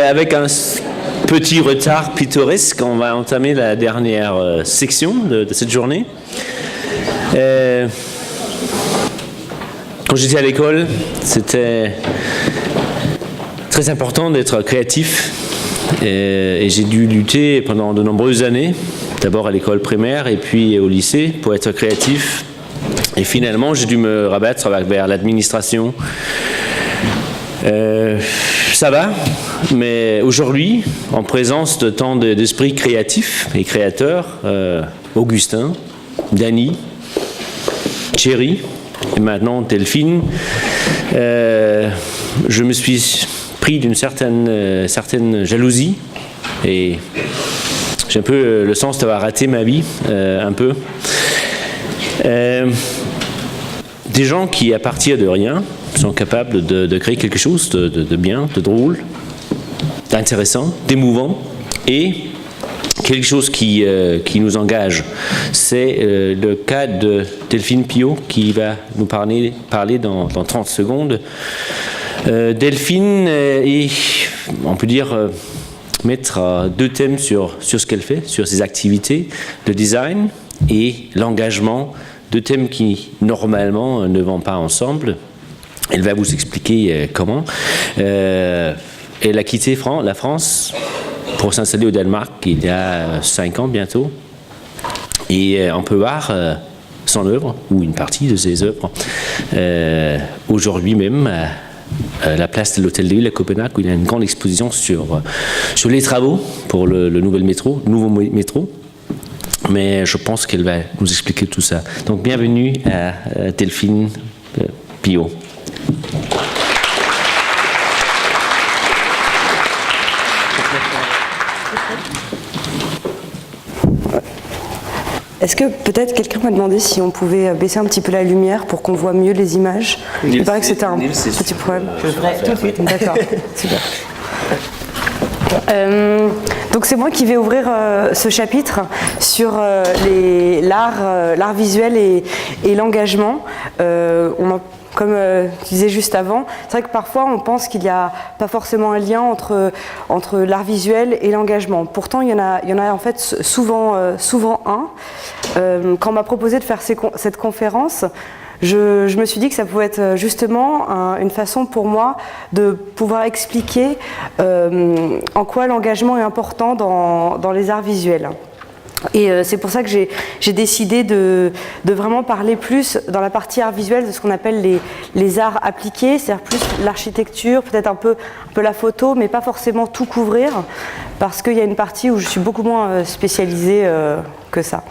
avec un petit retard pittoresque, on va entamer la dernière section de cette journée. Quand j'étais à l'école, c'était très important d'être créatif et j'ai dû lutter pendant de nombreuses années, d'abord à l'école primaire et puis au lycée, pour être créatif. Et finalement, j'ai dû me rabattre vers l'administration. Ça va, mais aujourd'hui, en présence de tant d'esprits créatifs et créateurs, Augustin, Dany, Thierry, et maintenant Delphine, je me suis pris d'une certaine jalousie et j'ai un peu le sens d'avoir raté ma vie, un peu. Des gens qui, à partir de rien, sont capables de créer quelque chose de bien, de drôle, d'intéressant, d'émouvant et quelque chose qui nous engage. C'est le cas de Delphine Piot qui va nous parler dans 30 secondes. Delphine est, on peut dire, mettre deux thèmes sur ce qu'elle fait, sur ses activités, le design et l'engagement, deux thèmes qui normalement ne vont pas ensemble. Elle va vous expliquer comment. Elle a quitté la France pour s'installer au Danemark il y a 5 ans bientôt. Et on peut voir son œuvre, ou une partie de ses œuvres, aujourd'hui même à la place de l'Hôtel de Ville à Copenhague, où il y a une grande exposition sur les travaux pour le nouveau métro. Mais je pense qu'elle va nous expliquer tout ça. Donc bienvenue à Delphine Piot. Est-ce que peut-être quelqu'un m'a demandé si on pouvait baisser un petit peu la lumière pour qu'on voit mieux les images? Il paraît que c'était un petit problème. Je le ferai tout de suite. D'accord, super. Donc c'est moi qui vais ouvrir ce chapitre sur l'art visuel et l'engagement. Comme tu disais juste avant, c'est vrai que parfois on pense qu'il n'y a pas forcément un lien entre l'art visuel et l'engagement. Pourtant, il y en a en fait souvent un. Quand on m'a proposé de faire cette conférence, je me suis dit que ça pouvait être justement une façon pour moi de pouvoir expliquer en quoi l'engagement est important dans les arts visuels. Et c'est pour ça que j'ai décidé de vraiment parler plus dans la partie art visuel de ce qu'on appelle les arts appliqués, c'est-à-dire plus l'architecture, peut-être un peu la photo, mais pas forcément tout couvrir, parce qu'il y a une partie où je suis beaucoup moins spécialisée que ça.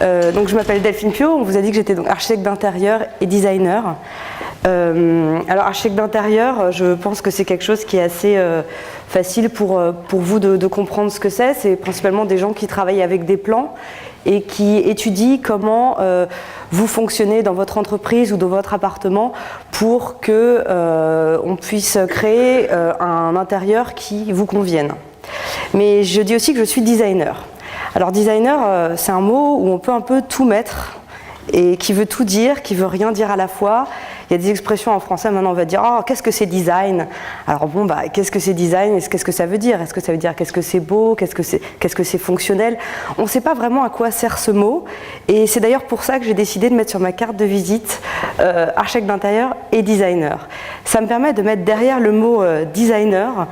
Donc je m'appelle Delphine Piot, on vous a dit que j'étais donc architecte d'intérieur et designer. Alors architecte d'intérieur, je pense que c'est quelque chose qui est assez facile pour vous de comprendre ce que c'est. C'est principalement des gens qui travaillent avec des plans et qui étudient comment vous fonctionnez dans votre entreprise ou dans votre appartement pour que on puisse créer un intérieur qui vous convienne. Mais je dis aussi que je suis designer. Alors designer, c'est un mot où on peut un peu tout mettre et qui veut tout dire, qui veut rien dire à la fois. Il y a des expressions en français, maintenant on va dire « Oh, qu'est-ce que c'est design ?» Alors bon, qu'est-ce que c'est design? Qu'est-ce que ça veut dire? Est-ce que ça veut dire qu'est-ce que c'est beau? Qu'est-ce que c'est fonctionnel? On ne sait pas vraiment à quoi sert ce mot. Et c'est d'ailleurs pour ça que j'ai décidé de mettre sur ma carte de visite architecte d'intérieur et designer. Ça me permet de mettre derrière le mot designer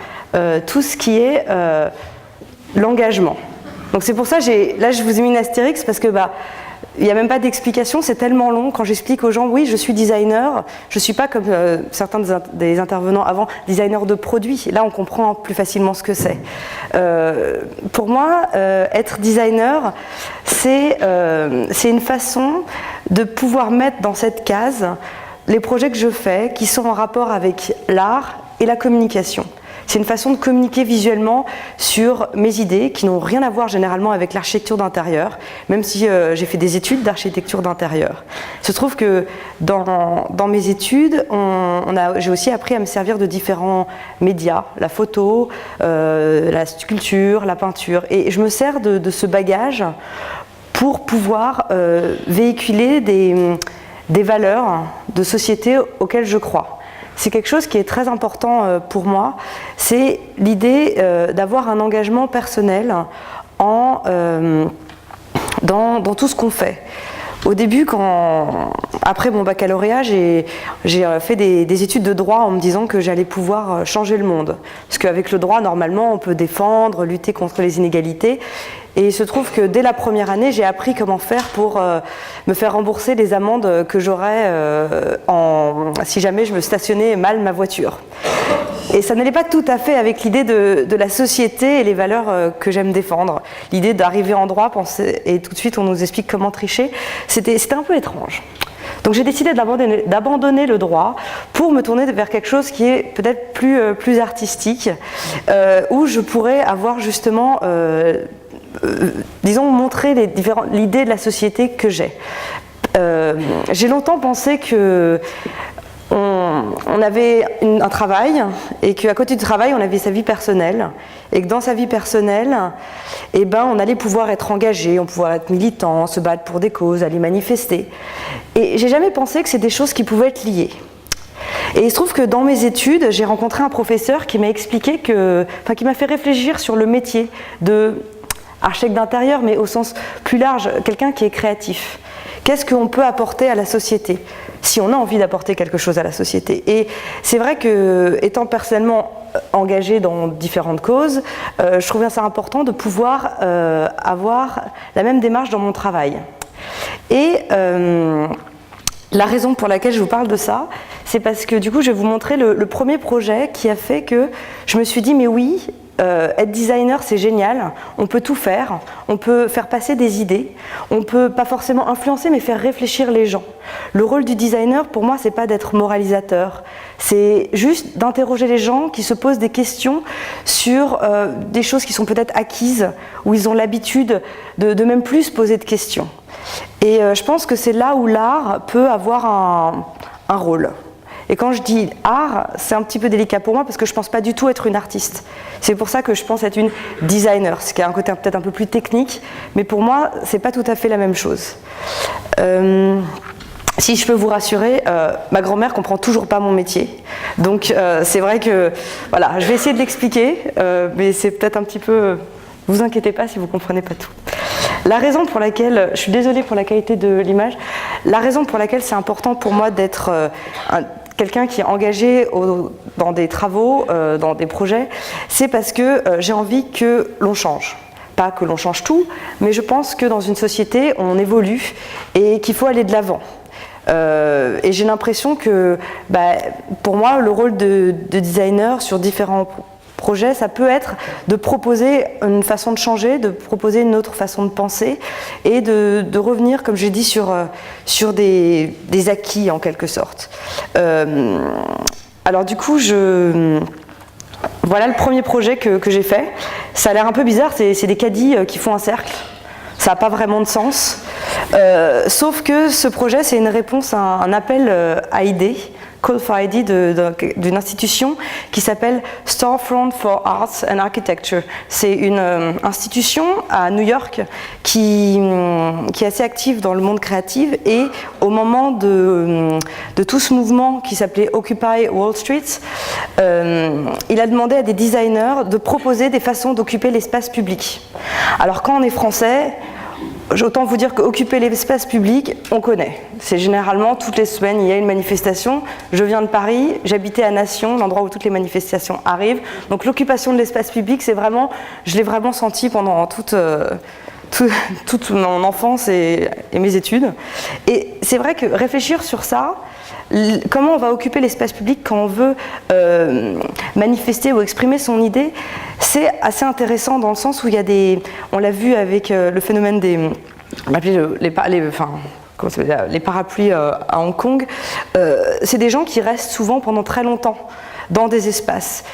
tout ce qui est l'engagement. Donc c'est pour ça, là je vous ai mis une astérix parce que il n'y a même pas d'explication, c'est tellement long. Quand j'explique aux gens, oui, je suis designer, je ne suis pas comme certains des intervenants avant, designer de produits. Là, on comprend plus facilement ce que c'est. Pour moi, être designer, c'est une façon de pouvoir mettre dans cette case les projets que je fais qui sont en rapport avec l'art et la communication. C'est une façon de communiquer visuellement sur mes idées qui n'ont rien à voir généralement avec l'architecture d'intérieur, même si j'ai fait des études d'architecture d'intérieur. Il se trouve que dans mes études, j'ai aussi appris à me servir de différents médias, la photo, la sculpture, la peinture. Et je me sers de ce bagage pour pouvoir véhiculer des valeurs de société auxquelles je crois. c'est quelque chose qui est très important pour moi. C'est l'idée d'avoir un engagement personnel dans tout ce qu'on fait. Au début, après mon baccalauréat, j'ai fait des études de droit en me disant que j'allais pouvoir changer le monde. Parce qu'avec le droit, normalement, on peut défendre, lutter contre les inégalités. Et il se trouve que dès la première année, j'ai appris comment faire pour me faire rembourser les amendes que j'aurais si jamais je me stationnais mal ma voiture. Et ça n'allait pas tout à fait avec l'idée de la société et les valeurs que j'aime défendre. L'idée d'arriver en droit, et tout de suite on nous explique comment tricher, c'était un peu étrange. Donc j'ai décidé d'abandonner le droit pour me tourner vers quelque chose qui est peut-être plus artistique, où je pourrais avoir justement, disons, montrer l'idée de la société que j'ai. J'ai longtemps pensé que on avait un travail et qu'à côté du travail on avait sa vie personnelle et que dans sa vie personnelle on allait pouvoir être engagé, on pouvait être militant, se battre pour des causes, aller manifester, et j'ai jamais pensé que c'est des choses qui pouvaient être liées. Et il se trouve que dans mes études j'ai rencontré un professeur qui m'a expliqué qui m'a fait réfléchir sur le métier d'architecte d'intérieur, mais au sens plus large, quelqu'un qui est créatif. Qu'est-ce qu'on peut apporter à la société si on a envie d'apporter quelque chose à la société? Et c'est vrai que, étant personnellement engagée dans différentes causes, je trouvais ça important de pouvoir avoir la même démarche dans mon travail. Et la raison pour laquelle je vous parle de ça, c'est parce que du coup je vais vous montrer le premier projet qui a fait que je me suis dit mais oui, être designer c'est génial, on peut tout faire, on peut faire passer des idées, on peut pas forcément influencer mais faire réfléchir les gens. Le rôle du designer pour moi c'est pas d'être moralisateur, c'est juste d'interroger les gens qui se posent des questions sur des choses qui sont peut-être acquises, où ils ont l'habitude de même plus se poser de questions. Et je pense que c'est là où l'art peut avoir un rôle. Et quand je dis art, c'est un petit peu délicat pour moi parce que je ne pense pas du tout être une artiste. C'est pour ça que je pense être une designer, ce qui a un côté peut-être un peu plus technique, mais pour moi, ce n'est pas tout à fait la même chose. Si je peux vous rassurer, ma grand-mère ne comprend toujours pas mon métier. Donc c'est vrai que, voilà, je vais essayer de l'expliquer, mais c'est peut-être un petit peu... vous inquiétez pas si vous ne comprenez pas tout. La raison pour laquelle, je suis désolée pour la qualité de l'image, la raison pour laquelle c'est important pour moi d'être quelqu'un qui est engagé dans des travaux, dans des projets, c'est parce que j'ai envie que l'on change. Pas que l'on change tout, mais je pense que dans une société, on évolue et qu'il faut aller de l'avant. Et j'ai l'impression que, pour moi, le rôle de designer sur différents projet, ça peut être de proposer une façon de changer, de proposer une autre façon de penser et de revenir, comme j'ai dit, sur des acquis en quelque sorte. Alors du coup, voilà le premier projet que j'ai fait. Ça a l'air un peu bizarre, c'est des caddies qui font un cercle. Ça n'a pas vraiment de sens. Sauf que ce projet, c'est une réponse à un appel à idées, Call for ID d'une institution qui s'appelle Storefront for Arts and Architecture. C'est une institution à New York qui est assez active dans le monde créatif, et au moment de tout ce mouvement qui s'appelait Occupy Wall Street, il a demandé à des designers de proposer des façons d'occuper l'espace public. Alors quand on est français, autant vous dire qu'occuper l'espace public, on connaît. C'est généralement toutes les semaines, il y a une manifestation. Je viens de Paris, j'habitais à Nation, l'endroit où toutes les manifestations arrivent. Donc l'occupation de l'espace public, je l'ai vraiment senti pendant toute mon enfance et mes études. Et c'est vrai que réfléchir sur ça, comment on va occuper l'espace public quand on veut manifester ou exprimer son idée, c'est assez intéressant dans le sens où il y a on l'a vu avec le phénomène les parapluies à Hong Kong, c'est des gens qui restent souvent pendant très longtemps dans des espaces.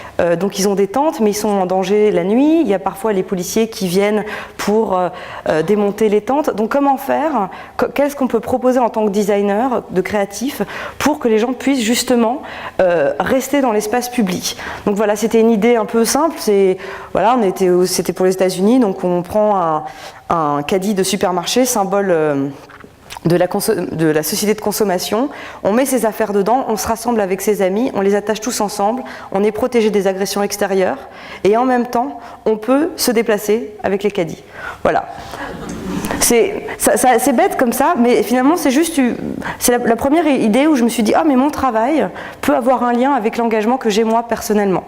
Donc ils ont des tentes, mais ils sont en danger la nuit. Il y a parfois les policiers qui viennent pour démonter les tentes. Donc comment faire? Qu'est-ce qu'on peut proposer en tant que designer, de créatif, pour que les gens puissent justement rester dans l'espace public? Donc voilà, c'était une idée un peu simple. C'était pour les États-Unis, donc on prend un caddie de supermarché, symbole de la société de consommation, on met ses affaires dedans, on se rassemble avec ses amis, on les attache tous ensemble, on est protégé des agressions extérieures, et en même temps, on peut se déplacer avec les caddies. Voilà. C'est bête comme ça, mais finalement, c'est la première idée où je me suis dit « Ah, mais mon travail peut avoir un lien avec l'engagement que j'ai moi personnellement ».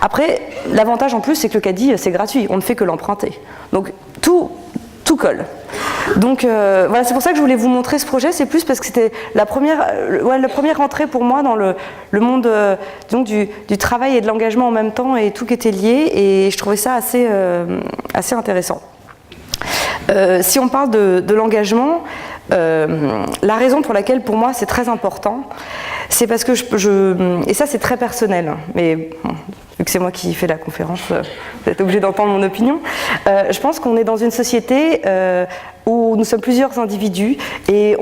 Après, l'avantage en plus, c'est que le caddie, c'est gratuit, on ne fait que l'emprunter. Donc, tout colle. Donc voilà, c'est pour ça que je voulais vous montrer ce projet, c'est plus parce que c'était la première entrée pour moi dans le monde donc du travail et de l'engagement en même temps et tout qui était lié, et je trouvais ça assez intéressant. Si on parle de l'engagement, la raison pour laquelle pour moi c'est très important, c'est parce que et ça c'est très personnel, mais bon, vu que c'est moi qui fais la conférence, vous êtes obligé d'entendre mon opinion. Je pense qu'on est dans une société où nous sommes plusieurs individus et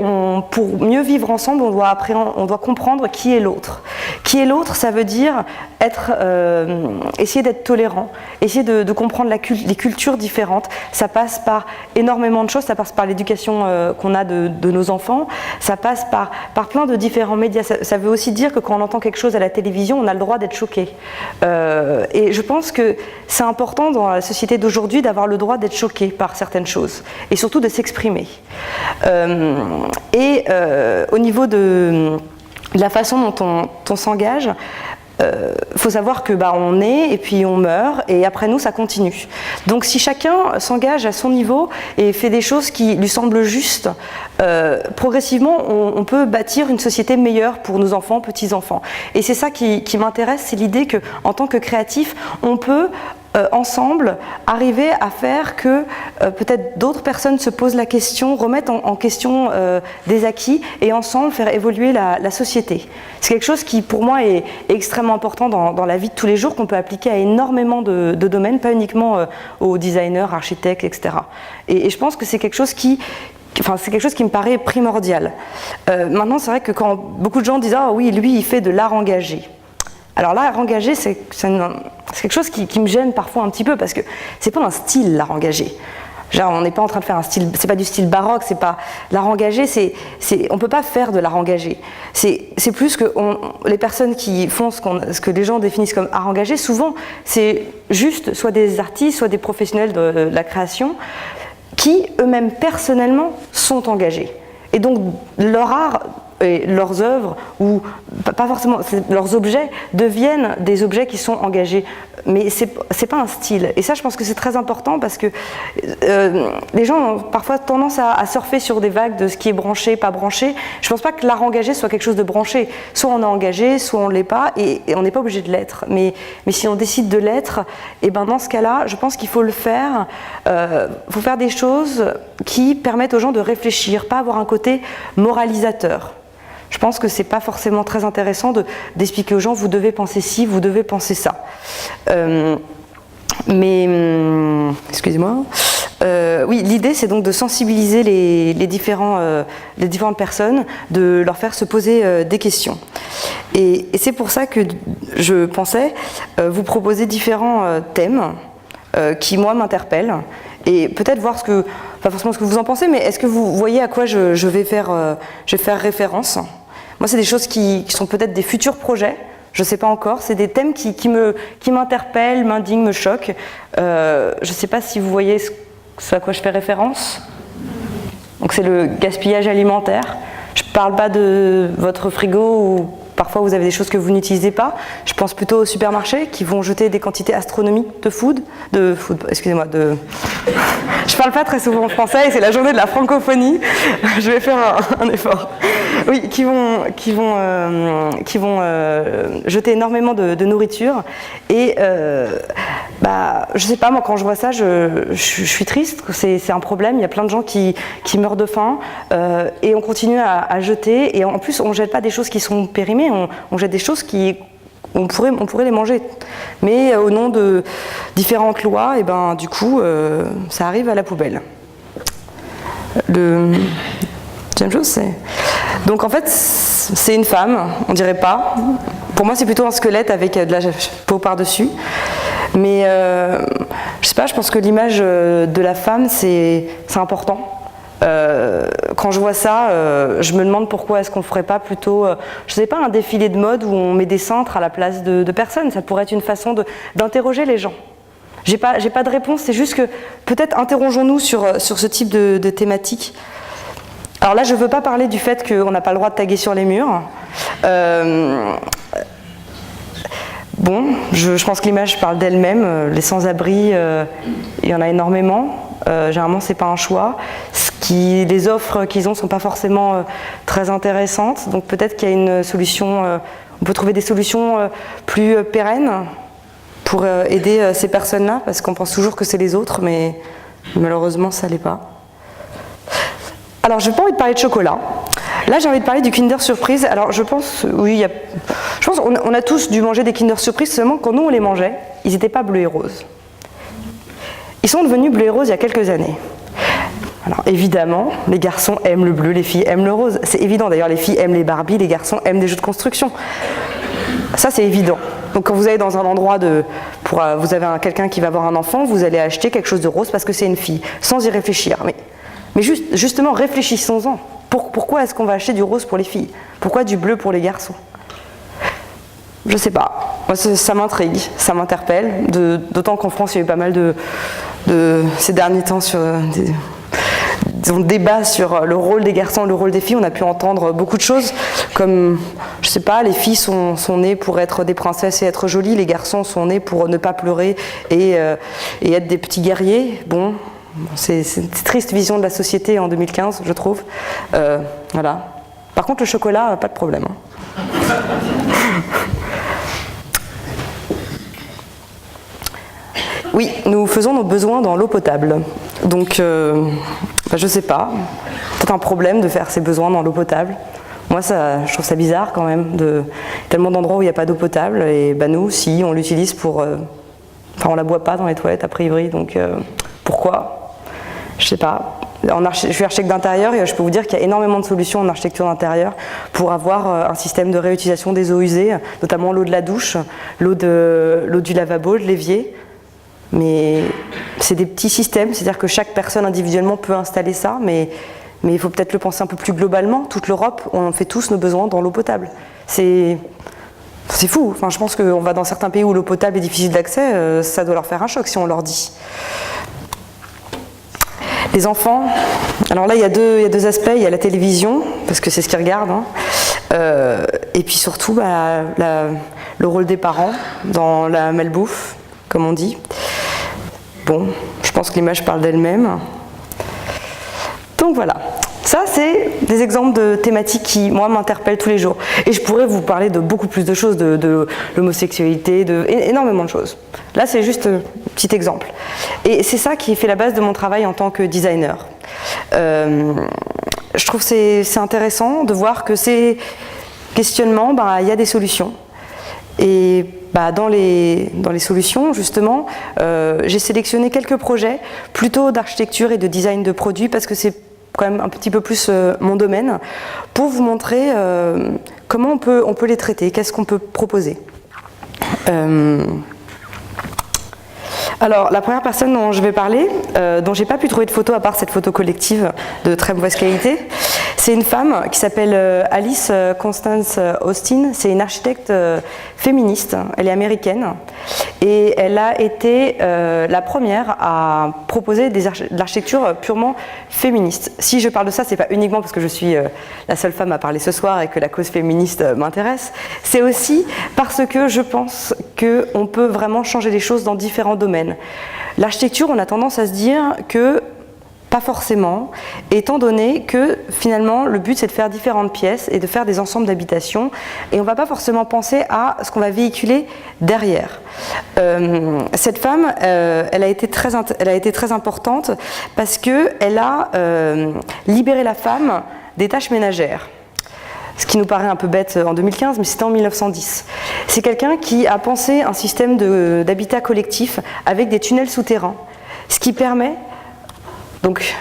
pour mieux vivre ensemble, on doit comprendre qui est l'autre. Qui est l'autre, ça veut dire essayer d'être tolérant, essayer de comprendre les cultures différentes. Ça passe par énormément de choses, ça passe par l'éducation qu'on a de nos enfants, ça passe par plein de différents médias. Ça veut aussi dire que quand on entend quelque chose à la télévision, on a le droit d'être choqué. Et je pense que c'est important dans la société d'aujourd'hui d'avoir le droit d'être choqué par certaines choses et surtout de s'exprimer. Au niveau de la façon dont on s'engage, faut savoir que on naît et puis on meurt et après nous ça continue. Donc si chacun s'engage à son niveau et fait des choses qui lui semblent justes, progressivement on peut bâtir une société meilleure pour nos enfants, petits-enfants. Et c'est ça qui m'intéresse, c'est l'idée que en tant que créatif, on peut ensemble arriver à faire que peut-être d'autres personnes se posent la question, remettent en question des acquis et ensemble faire évoluer la société. C'est quelque chose qui pour moi est extrêmement important dans la vie de tous les jours, qu'on peut appliquer à énormément de domaines, pas uniquement aux designers, architectes, etc. Et je pense que c'est quelque chose qui me paraît primordial. Maintenant, c'est vrai que quand beaucoup de gens disent « Ah oui, lui, il fait de l'art engagé ». Alors l'art engagé, c'est quelque chose qui me gêne parfois un petit peu, parce que c'est pas un style, l'art engagé. Genre, on n'est pas en train de faire un style, c'est pas du style baroque, c'est pas l'art engagé, on peut pas faire de l'art engagé. C'est plus que les personnes qui font ce que les gens définissent comme art engagé, souvent c'est juste soit des artistes, soit des professionnels de la création qui eux-mêmes personnellement sont engagés. Et donc leur art et leurs œuvres, ou pas forcément, leurs objets deviennent des objets qui sont engagés. Mais c'est pas un style. Et ça, je pense que c'est très important parce que les gens ont parfois tendance à surfer sur des vagues de ce qui est branché, pas branché. Je pense pas que l'art engagé soit quelque chose de branché. Soit on est engagé, soit on l'est pas, et on n'est pas obligé de l'être. Mais si on décide de l'être, et dans ce cas-là, je pense qu'il faut le faire. Faut faire des choses qui permettent aux gens de réfléchir, pas avoir un côté moralisateur. Je pense que c'est pas forcément très intéressant d'expliquer aux gens vous devez penser ci, vous devez penser ça. Excusez-moi. Oui, l'idée c'est donc de sensibiliser les différentes personnes, de leur faire se poser des questions. Et c'est pour ça que je pensais vous proposer différents thèmes qui moi m'interpellent. Et peut-être voir pas forcément ce que vous en pensez, mais est-ce que vous voyez à quoi je vais faire référence? Moi, c'est des choses qui sont peut-être des futurs projets, je ne sais pas encore. C'est des thèmes qui m'interpellent, m'indignent, me choquent. Je ne sais pas si vous voyez ce à quoi je fais référence. Donc c'est le gaspillage alimentaire. Je ne parle pas de votre frigo où parfois vous avez des choses que vous n'utilisez pas. Je pense plutôt aux supermarchés qui vont jeter des quantités astronomiques excusez-moi, je parle pas très souvent français et c'est la journée de la francophonie. Je vais faire un effort. Oui, qui vont jeter énormément de nourriture et je sais pas, moi quand je vois ça, je suis triste. C'est un problème. Il y a plein de gens qui meurent de faim et on continue à jeter, et en plus on jette pas des choses qui sont périmées, on jette des choses on pourrait les manger, mais au nom de différentes lois, et du coup, ça arrive à la poubelle. Deuxième chose, c'est... Donc en fait, c'est une femme, on dirait pas. Pour moi, c'est plutôt un squelette avec de la peau par-dessus. Mais je sais pas, je pense que l'image de la femme, c'est important. Quand je vois ça, je me demande pourquoi est-ce qu'on ne ferait pas plutôt, je sais pas, un défilé de mode où on met des cintres à la place de personnes. Ça pourrait être une façon d'interroger les gens. J'ai pas de réponse, c'est juste que peut-être interrogeons-nous sur ce type de thématique. Alors là, je ne veux pas parler du fait qu'on n'a pas le droit de taguer sur les murs. Bon, je pense que l'image parle d'elle-même. Les sans-abri, il y en a énormément. Généralement, c'est pas un choix. Les offres qu'ils ont ne sont pas forcément très intéressantes. Donc peut-être qu'il y a une solution, on peut trouver des solutions plus pérennes pour aider ces personnes-là, parce qu'on pense toujours que c'est les autres, mais malheureusement, ça l'est pas. Alors, je n'ai pas envie de parler de chocolat. Là, j'ai envie de parler du Kinder Surprise. Alors, je pense, on a tous dû manger des Kinder Surprise, seulement quand nous, on les mangeait, ils n'étaient pas bleus et roses. Ils sont devenus bleus et roses il y a quelques années. Alors, évidemment, les garçons aiment le bleu, les filles aiment le rose. C'est évident. D'ailleurs, les filles aiment les Barbies, les garçons aiment des jeux de construction. Ça, c'est évident. Donc, quand vous allez dans un endroit vous avez quelqu'un qui va avoir un enfant, vous allez acheter quelque chose de rose parce que c'est une fille, sans y réfléchir. Mais justement, réfléchissons-en. Pourquoi est-ce qu'on va acheter du rose pour les filles? Pourquoi du bleu pour les garçons? Je sais pas. Moi, ça m'intrigue, ça m'interpelle. D'autant qu'en France, il y a eu pas mal de ces derniers temps sur des débats sur le rôle des garçons, le rôle des filles. On a pu entendre beaucoup de choses, comme, je sais pas, les filles sont nées pour être des princesses et être jolies, les garçons sont nés pour ne pas pleurer et être des petits guerriers. Bon, c'est une triste vision de la société en 2015, je trouve. Voilà. Par contre, le chocolat, pas de problème. Oui, nous faisons nos besoins dans l'eau potable. Donc, je sais pas, peut-être un problème de faire ses besoins dans l'eau potable. Moi, je trouve ça bizarre quand même, tellement d'endroits où il n'y a pas d'eau potable. Et nous, si, on l'utilise pour... on la boit pas dans les toilettes a priori, donc pourquoi? Je sais pas. Je suis architecte d'intérieur et je peux vous dire qu'il y a énormément de solutions en architecture d'intérieur pour avoir un système de réutilisation des eaux usées, notamment l'eau de la douche, l'eau du lavabo, de l'évier. Mais c'est des petits systèmes, c'est-à-dire que chaque personne individuellement peut installer ça, mais il faut peut-être le penser un peu plus globalement. Toute l'Europe, on fait tous nos besoins dans l'eau potable. C'est fou. Enfin, je pense qu'on va dans certains pays où l'eau potable est difficile d'accès, ça doit leur faire un choc si on leur dit. Les enfants, alors là il y a deux aspects, il y a la télévision, parce que c'est ce qu'ils regardent, et puis surtout le rôle des parents dans la malbouffe, comme on dit. Bon, je pense que l'image parle d'elle-même. Donc voilà, ça c'est des exemples de thématiques qui, moi, m'interpellent tous les jours. Et je pourrais vous parler de beaucoup plus de choses, de l'homosexualité, énormément de choses. Là, c'est juste un petit exemple. Et c'est ça qui fait la base de mon travail en tant que designer. Je trouve que c'est intéressant de voir que ces questionnements, il y a des solutions. Et dans les solutions, justement, j'ai sélectionné quelques projets plutôt d'architecture et de design de produits parce que c'est quand même un petit peu plus mon domaine, pour vous montrer comment on peut les traiter, qu'est-ce qu'on peut proposer. Alors, la première personne dont je vais parler, dont j'ai pas pu trouver de photo à part cette photo collective de très mauvaise qualité, c'est une femme qui s'appelle Alice Constance Austin. C'est une architecte féministe, elle est américaine, et elle a été la première à proposer de l'architecture purement féministe. Si je parle de ça, c'est pas uniquement parce que je suis la seule femme à parler ce soir et que la cause féministe m'intéresse, c'est aussi parce que je pense qu'on peut vraiment changer les choses dans différents domaines. L'architecture, on a tendance à se dire que pas forcément, étant donné que finalement le but c'est de faire différentes pièces et de faire des ensembles d'habitations et on ne va pas forcément penser à ce qu'on va véhiculer derrière. Cette femme, elle a été très importante parce qu'elle a libéré la femme des tâches ménagères. Ce qui nous paraît un peu bête en 2015, mais c'était en 1910. C'est quelqu'un qui a pensé un système d'habitat collectif avec des tunnels souterrains, ce qui permet, donc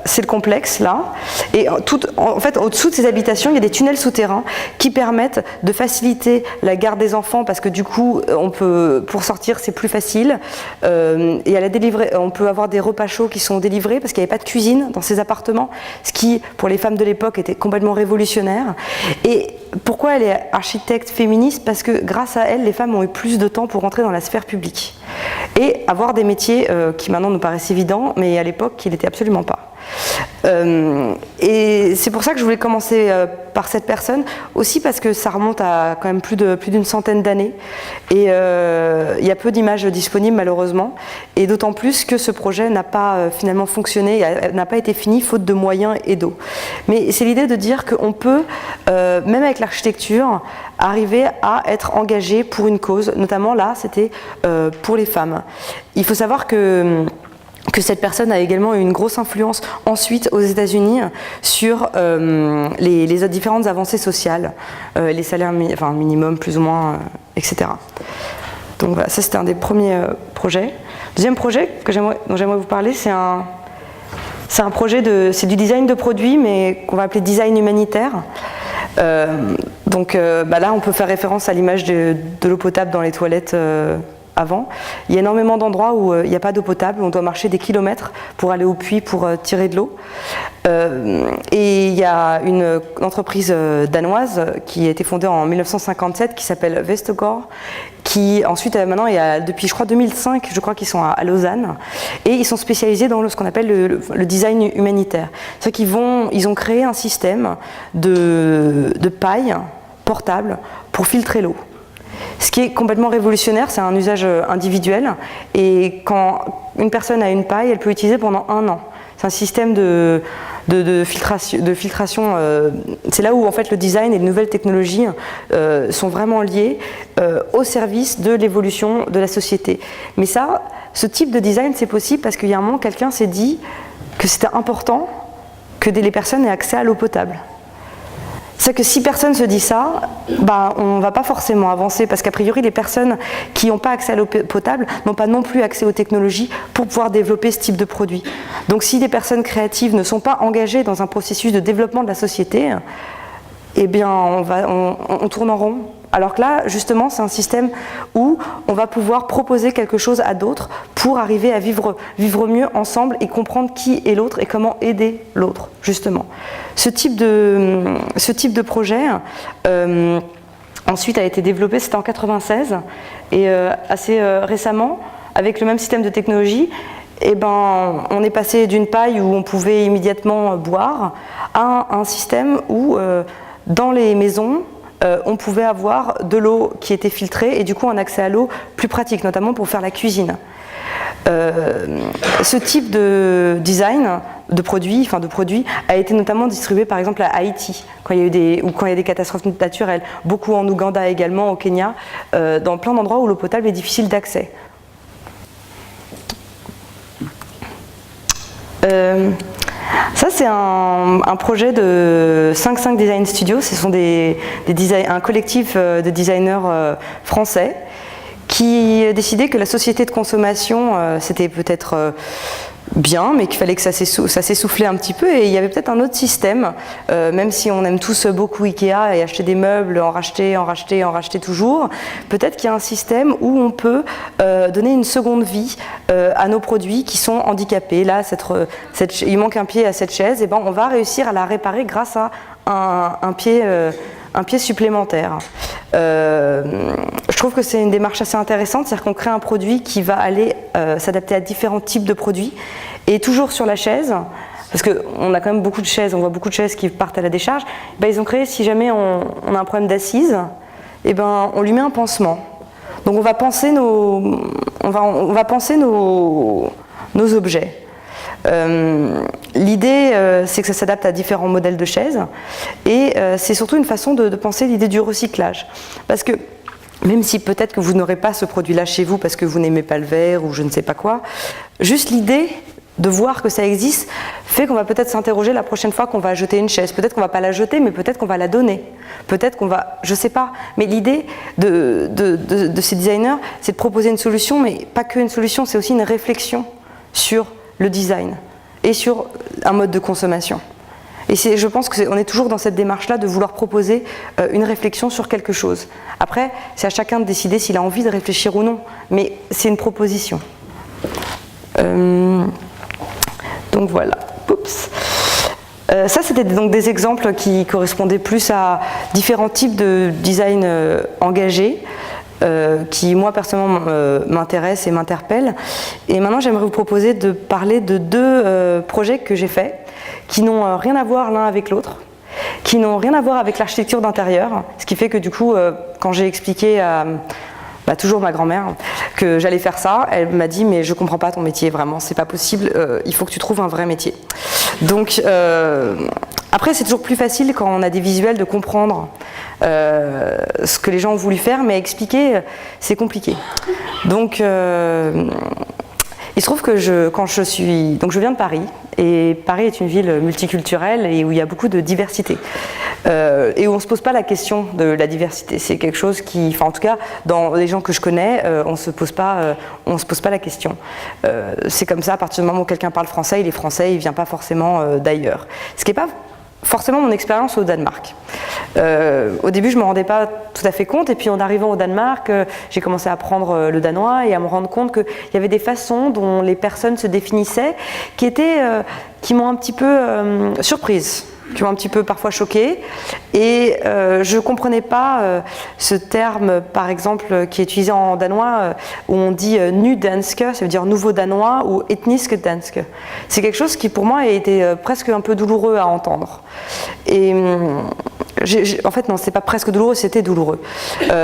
c'est le complexe là, et en fait au-dessous de ces habitations il y a des tunnels souterrains qui permettent de faciliter la garde des enfants parce que du coup pour sortir c'est plus facile, et on peut avoir des repas chauds qui sont délivrés parce qu'il n'y avait pas de cuisine dans ces appartements, ce qui pour les femmes de l'époque était complètement révolutionnaire. Et pourquoi elle est architecte féministe? Parce que grâce à elle les femmes ont eu plus de temps pour entrer dans la sphère publique et avoir des métiers qui maintenant nous paraissent évidents mais à l'époque qui n'étaient absolument pas. Et c'est pour ça que je voulais commencer par cette personne, aussi parce que ça remonte à quand même plus d'une centaine d'années et il y a peu d'images disponibles malheureusement, et d'autant plus que ce projet n'a pas finalement fonctionné, n'a pas été fini faute de moyens et d'eau. Mais c'est l'idée de dire qu'on peut, même avec l'architecture, arriver à être engagé pour une cause, notamment là c'était pour les femmes. Il faut savoir que cette personne a également eu une grosse influence ensuite aux États-Unis sur les différentes avancées sociales, les salaires minimum plus ou moins, etc. Donc voilà, ça c'était un des premiers projets. Deuxième projet dont j'aimerais vous parler, c'est un projet c'est du design de produits, mais qu'on va appeler design humanitaire. Donc là on peut faire référence à l'image de l'eau potable dans les toilettes avant. Il y a énormément d'endroits où il n'y a pas d'eau potable, on doit marcher des kilomètres pour aller au puits pour tirer de l'eau. Et il y a une entreprise danoise qui a été fondée en 1957 qui s'appelle Vestegård, qui ensuite maintenant depuis je crois 2005, je crois qu'ils sont à Lausanne, et ils sont spécialisés dans ce qu'on appelle le design humanitaire. C'est-à-dire qu'ils ont créé un système de paille portable pour filtrer l'eau. Ce qui est complètement révolutionnaire, c'est un usage individuel, et quand une personne a une paille, elle peut l'utiliser pendant 1 an. C'est un système de filtration. C'est là où en fait le design et les nouvelles technologies sont vraiment liés au service de l'évolution de la société. Mais ce type de design, c'est possible parce qu'il y a un moment, quelqu'un s'est dit que c'était important que les personnes aient accès à l'eau potable. C'est que si personne se dit ça, on ne va pas forcément avancer, parce qu'a priori les personnes qui n'ont pas accès à l'eau potable n'ont pas non plus accès aux technologies pour pouvoir développer ce type de produit. Donc si des personnes créatives ne sont pas engagées dans un processus de développement de la société, eh bien on tourne en rond. Alors que là, justement, c'est un système où on va pouvoir proposer quelque chose à d'autres pour arriver à vivre mieux ensemble et comprendre qui est l'autre et comment aider l'autre, justement. Ce type de projet, ensuite, a été développé, c'était en 1996, et assez récemment, avec le même système de technologie, on est passé d'une paille où on pouvait immédiatement boire à un système où, dans les maisons, on pouvait avoir de l'eau qui était filtrée et du coup un accès à l'eau plus pratique, notamment pour faire la cuisine. Ce type de design de produits a été notamment distribué par exemple à Haïti quand il y a des catastrophes naturelles, beaucoup en Ouganda également, au Kenya, dans plein d'endroits où l'eau potable est difficile d'accès. Ça, c'est un projet de 5 Design Studios. Ce sont un collectif de designers français qui a décidé que la société de consommation, c'était peut-être bien, mais qu'il fallait que ça s'essoufflait un petit peu, et il y avait peut-être un autre système, même si on aime tous beaucoup Ikea et acheter des meubles, en racheter toujours, peut-être qu'il y a un système où on peut donner une seconde vie à nos produits qui sont handicapés. Là, il manque un pied à cette chaise, et on va réussir à la réparer grâce à un pied supplémentaire. Je trouve que c'est une démarche assez intéressante, c'est-à-dire qu'on crée un produit qui va aller s'adapter à différents types de produits, et toujours sur la chaise, parce qu'on a quand même beaucoup de chaises, on voit beaucoup de chaises qui partent à la décharge. Ils ont créé, si jamais on a un problème d'assise, on lui met un pansement. Donc on va penser nos objets. L'idée, c'est que ça s'adapte à différents modèles de chaises, et c'est surtout une façon de penser l'idée du recyclage. Parce que même si peut-être que vous n'aurez pas ce produit-là chez vous parce que vous n'aimez pas le verre ou je ne sais pas quoi, juste l'idée de voir que ça existe fait qu'on va peut-être s'interroger la prochaine fois qu'on va jeter une chaise. Peut-être qu'on va pas la jeter, mais peut-être qu'on va la donner. Peut-être qu'on va... Je sais pas. Mais l'idée de ces designers, c'est de proposer une solution, mais pas qu'une solution, c'est aussi une réflexion sur le design. et sur un mode de consommation. Et je pense qu'on est toujours dans cette démarche-là de vouloir proposer une réflexion sur quelque chose. Après, c'est à chacun de décider s'il a envie de réfléchir ou non, mais c'est une proposition. Donc voilà. Oups. Ça, c'était donc des exemples qui correspondaient plus à différents types de design engagés, qui, moi, personnellement, m'intéressent et m'interpellent. Et maintenant, j'aimerais vous proposer de parler de deux projets que j'ai faits, qui n'ont rien à voir l'un avec l'autre, qui n'ont rien à voir avec l'architecture d'intérieur, ce qui fait que du coup, quand j'ai expliqué à toujours ma grand-mère que j'allais faire ça, elle m'a dit mais je comprends pas ton métier, vraiment, c'est pas possible, il faut que tu trouves un vrai métier. Donc après c'est toujours plus facile quand on a des visuels de comprendre ce que les gens ont voulu faire, mais expliquer c'est compliqué. Donc il se trouve que je viens de Paris, et Paris est une ville multiculturelle et où il y a beaucoup de diversité. Et où on ne se pose pas la question de la diversité. C'est quelque chose qui, enfin en tout cas, dans les gens que je connais, on ne se pose pas la question. C'est comme ça, à partir du moment où quelqu'un parle français, il est français, il ne vient pas forcément d'ailleurs. Ce qui n'est pas forcément mon expérience au Danemark. Au début, je ne me rendais pas tout à fait compte, et puis en arrivant au Danemark, j'ai commencé à apprendre le danois et à me rendre compte qu'il y avait des façons dont les personnes se définissaient qui m'ont un petit peu surprise, qui m'ont un petit peu parfois choquée, et je ne comprenais pas ce terme, par exemple, qui est utilisé en danois, où on dit nydanske, ça veut dire nouveau danois, ou etnisk dansk. C'est quelque chose qui pour moi a été presque un peu douloureux à entendre. Et en fait non, c'est pas presque douloureux, c'était douloureux.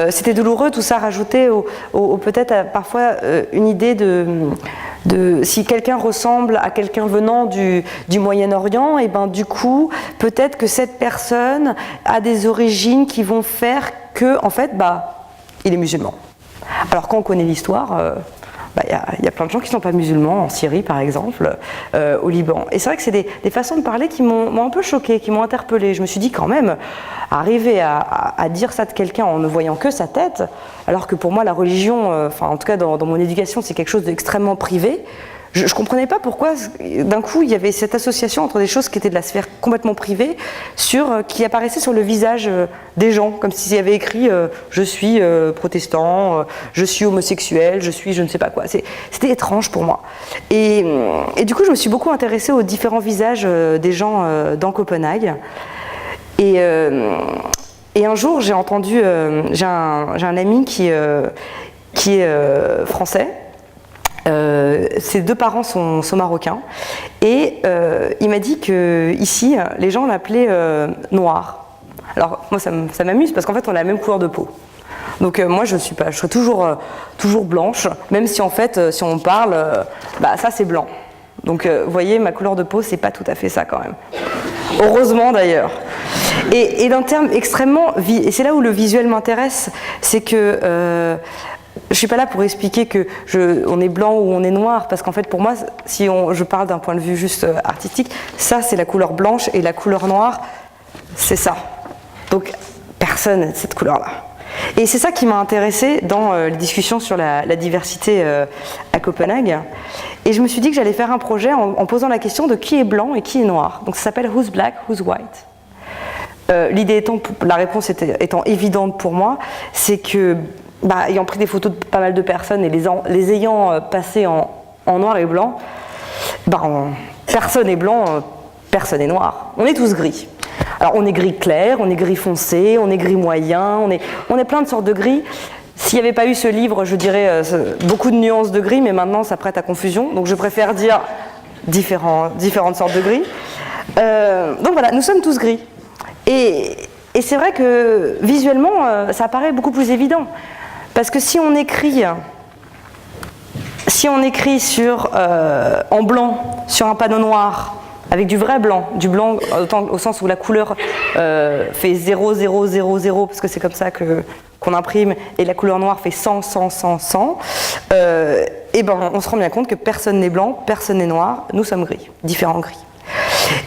C'était douloureux, tout ça rajouté au peut-être parfois une idée de si quelqu'un ressemble à quelqu'un venant du Moyen-Orient, et ben du coup peut-être que cette personne a des origines qui vont faire que en fait il est musulman. Alors quand on connaît l'histoire, y a plein de gens qui ne sont pas musulmans, en Syrie par exemple, au Liban. Et c'est vrai que c'est des façons de parler qui m'ont un peu choquée, qui m'ont interpellée. Je me suis dit quand même, arriver à dire ça de quelqu'un en ne voyant que sa tête, alors que pour moi la religion, en tout cas dans mon éducation, c'est quelque chose d'extrêmement privé. Je ne comprenais pas pourquoi d'un coup il y avait cette association entre des choses qui étaient de la sphère complètement privée qui apparaissaient sur le visage des gens, comme s'il y avait écrit je suis protestant, je suis homosexuel, je suis je ne sais pas quoi. C'était étrange pour moi. Et du coup je me suis beaucoup intéressée aux différents visages des gens dans Copenhague. Et un jour j'ai entendu, j'ai un ami qui est français. Ses deux parents sont marocains, et il m'a dit que ici les gens l'appelaient noir. Alors moi ça m'amuse parce qu'en fait on a la même couleur de peau. Donc moi je serai toujours blanche, même si en fait si on parle, ça c'est blanc. Donc vous voyez, ma couleur de peau c'est pas tout à fait ça quand même. Heureusement d'ailleurs. Et d'un terme extrêmement, et c'est là où le visuel m'intéresse, c'est que je ne suis pas là pour expliquer qu'on est blanc ou on est noir, parce qu'en fait pour moi, si je parle d'un point de vue juste artistique, ça c'est la couleur blanche et la couleur noire, c'est ça. Donc personne n'a cette couleur-là. Et c'est ça qui m'a intéressée dans les discussions sur la diversité à Copenhague. Et je me suis dit que j'allais faire un projet en posant la question de qui est blanc et qui est noir. Donc ça s'appelle Who's Black, Who's White. L'idée étant, la réponse étant évidente pour moi, c'est que ayant pris des photos de pas mal de personnes et les ayant passées en noir et blanc, personne n'est blanc, personne n'est noir. On est tous gris. Alors on est gris clair, on est gris foncé, on est gris moyen, on est plein de sortes de gris. S'il n'y avait pas eu ce livre, je dirais beaucoup de nuances de gris, mais maintenant ça prête à confusion, donc je préfère dire différentes sortes de gris. Donc voilà, nous sommes tous gris. Et c'est vrai que visuellement, ça apparaît beaucoup plus évident. Parce que si on écrit en blanc sur un panneau noir, avec du vrai blanc, du blanc au sens où la couleur fait 0, 0, 0, 0, parce que c'est comme ça qu'on imprime, et la couleur noire fait 100, 100, 100, 100, on se rend bien compte que personne n'est blanc, personne n'est noir, nous sommes gris, différents gris.